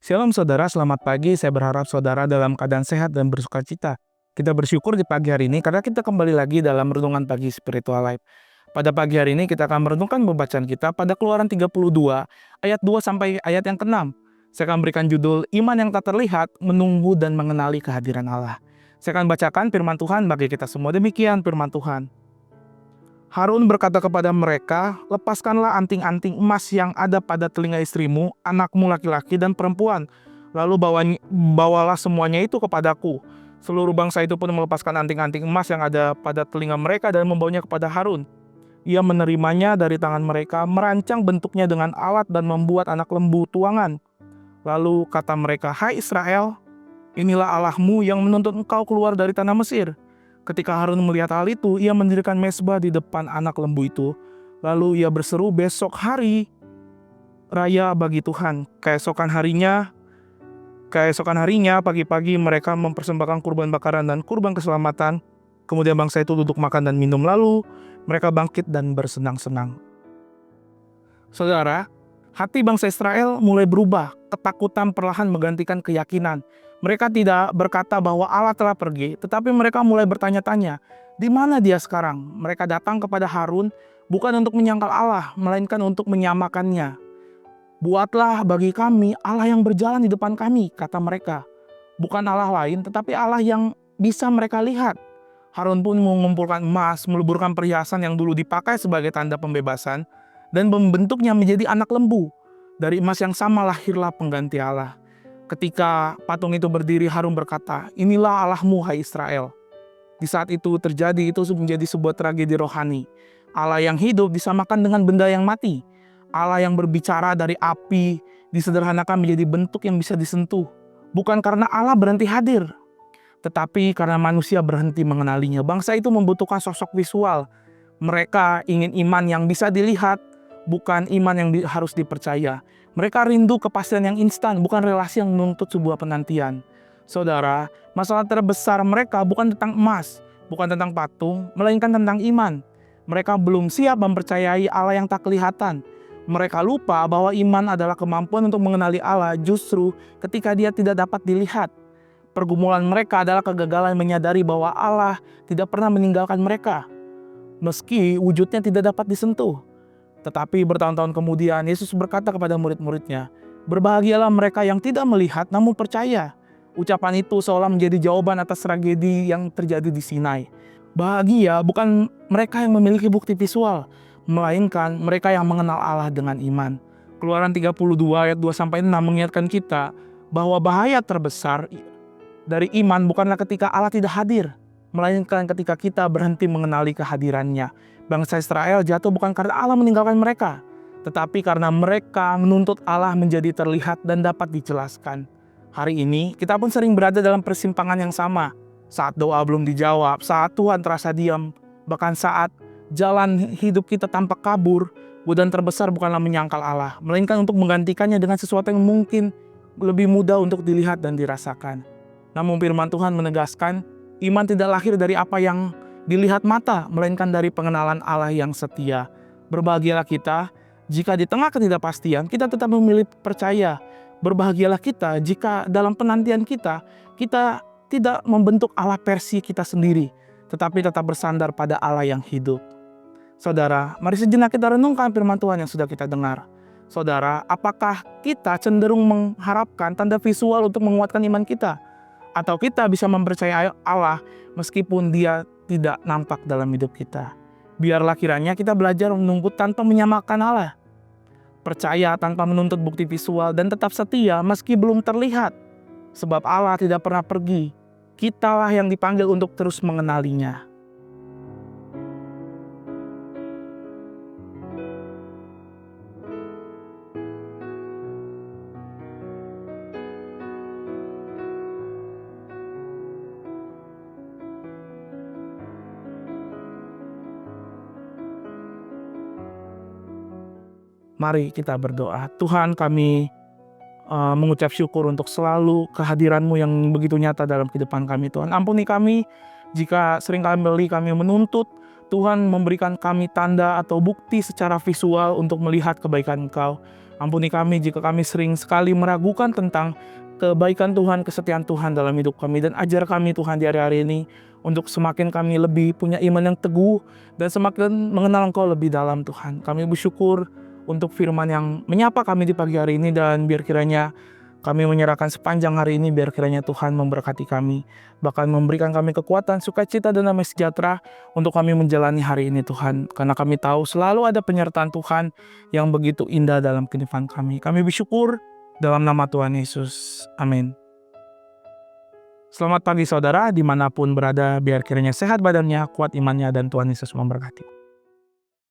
Shalom saudara, selamat pagi. Saya berharap saudara dalam keadaan sehat dan bersukacita. Kita bersyukur di pagi hari ini karena kita kembali lagi dalam renungan pagi spiritual life. Pada pagi hari ini kita akan merenungkan pembacaan kita pada Keluaran 32 ayat 2 sampai ayat yang ke-6. Saya akan berikan judul Iman yang tak terlihat, menunggu dan mengenali kehadiran Allah. Saya akan bacakan firman Tuhan bagi kita semua. Demikian firman Tuhan. Harun berkata kepada mereka, "Lepaskanlah anting-anting emas yang ada pada telinga istrimu, anakmu laki-laki dan perempuan. Lalu bawalah semuanya itu kepadaku." Seluruh bangsa itu pun melepaskan anting-anting emas yang ada pada telinga mereka dan membawanya kepada Harun. Ia menerimanya dari tangan mereka, merancang bentuknya dengan alat dan membuat anak lembu tuangan. Lalu kata mereka, "Hai Israel, inilah Allahmu yang menuntut engkau keluar dari tanah Mesir." Ketika Harun melihat hal itu, ia mendirikan mezbah di depan anak lembu itu. Lalu ia berseru, "Besok hari raya bagi Tuhan." Keesokan harinya pagi-pagi mereka mempersembahkan kurban bakaran dan kurban keselamatan. Kemudian bangsa itu duduk makan dan minum, lalu mereka bangkit dan bersenang-senang. Saudara, hati bangsa Israel mulai berubah. Ketakutan perlahan menggantikan keyakinan. Mereka tidak berkata bahwa Allah telah pergi, tetapi mereka mulai bertanya-tanya, di mana dia sekarang? Mereka datang kepada Harun bukan untuk menyangkal Allah, melainkan untuk menyamakannya. "Buatlah bagi kami Allah yang berjalan di depan kami," kata mereka. Bukan Allah lain, tetapi Allah yang bisa mereka lihat. Harun pun mengumpulkan emas, meluburkan perhiasan yang dulu dipakai sebagai tanda pembebasan, dan membentuknya menjadi anak lembu. Dari emas yang sama lahirlah pengganti Allah. Ketika patung itu berdiri, Harun berkata, "Inilah Allahmu, hai Israel." Di saat itu terjadi, itu menjadi sebuah tragedi rohani. Allah yang hidup disamakan dengan benda yang mati. Allah yang berbicara dari api disederhanakan menjadi bentuk yang bisa disentuh. Bukan karena Allah berhenti hadir, tetapi karena manusia berhenti mengenalinya. Bangsa itu membutuhkan sosok visual. Mereka ingin iman yang bisa dilihat, bukan iman yang harus dipercaya. Mereka rindu kepastian yang instan, bukan relasi yang menuntut sebuah penantian. Saudara, masalah terbesar mereka bukan tentang emas, bukan tentang patung, melainkan tentang iman. Mereka belum siap mempercayai Allah yang tak kelihatan. Mereka lupa bahwa iman adalah kemampuan untuk mengenali Allah justru ketika dia tidak dapat dilihat. Pergumulan mereka adalah kegagalan menyadari bahwa Allah tidak pernah meninggalkan mereka, meski wujudnya tidak dapat disentuh. Tetapi bertahun-tahun kemudian Yesus berkata kepada murid-muridnya, "Berbahagialah mereka yang tidak melihat namun percaya." Ucapan itu seolah menjadi jawaban atas tragedi yang terjadi di Sinai. Bahagia bukan mereka yang memiliki bukti visual, melainkan mereka yang mengenal Allah dengan iman. Keluaran 32 ayat 2-6 mengingatkan kita bahwa bahaya terbesar dari iman bukanlah ketika Allah tidak hadir, melainkan ketika kita berhenti mengenali kehadirannya. Bangsa Israel jatuh bukan karena Allah meninggalkan mereka, tetapi karena mereka menuntut Allah menjadi terlihat dan dapat dijelaskan. Hari ini kita pun sering berada dalam persimpangan yang sama. Saat doa belum dijawab, saat Tuhan terasa diam, bahkan saat jalan hidup kita tampak kabur, godaan terbesar bukanlah menyangkal Allah, melainkan untuk menggantikannya dengan sesuatu yang mungkin lebih mudah untuk dilihat dan dirasakan. Namun firman Tuhan menegaskan, iman tidak lahir dari apa yang dilihat mata, melainkan dari pengenalan Allah yang setia. Berbahagialah kita jika di tengah ketidakpastian kita tetap memilih percaya. Berbahagialah kita jika dalam penantian kita tidak membentuk Allah versi kita sendiri, tetapi tetap bersandar pada Allah yang hidup. Saudara, mari sejenak kita renungkan firman Tuhan yang sudah kita dengar. Saudara, apakah kita cenderung mengharapkan tanda visual untuk menguatkan iman kita? Atau kita bisa mempercayai Allah meskipun dia tidak nampak dalam hidup kita? Biarlah kiranya kita belajar menunggu tanpa menyamakan Allah. Percaya tanpa menuntut bukti visual dan tetap setia meski belum terlihat. Sebab Allah tidak pernah pergi. Kitalah yang dipanggil untuk terus mengenalinya. Mari kita berdoa. Tuhan, kami mengucap syukur untuk selalu kehadiran-Mu yang begitu nyata dalam kehidupan kami. Tuhan, ampuni kami jika seringkali kami menuntut Tuhan memberikan kami tanda atau bukti secara visual untuk melihat kebaikan Engkau. Ampuni kami jika kami sering sekali meragukan tentang kebaikan Tuhan, kesetiaan Tuhan dalam hidup kami. Dan ajar kami Tuhan di hari-hari ini untuk semakin kami lebih punya iman yang teguh dan semakin mengenal Engkau lebih dalam Tuhan. Kami bersyukur untuk firman yang menyapa kami di pagi hari ini, dan biar kiranya kami menyerahkan sepanjang hari ini, biar kiranya Tuhan memberkati kami, bahkan memberikan kami kekuatan, sukacita, dan damai sejahtera untuk kami menjalani hari ini Tuhan. Karena kami tahu selalu ada penyertaan Tuhan yang begitu indah dalam kehidupan kami. Kami bersyukur dalam nama Tuhan Yesus. Amin. Selamat pagi saudara, dimanapun berada, biar kiranya sehat badannya, kuat imannya, dan Tuhan Yesus memberkati.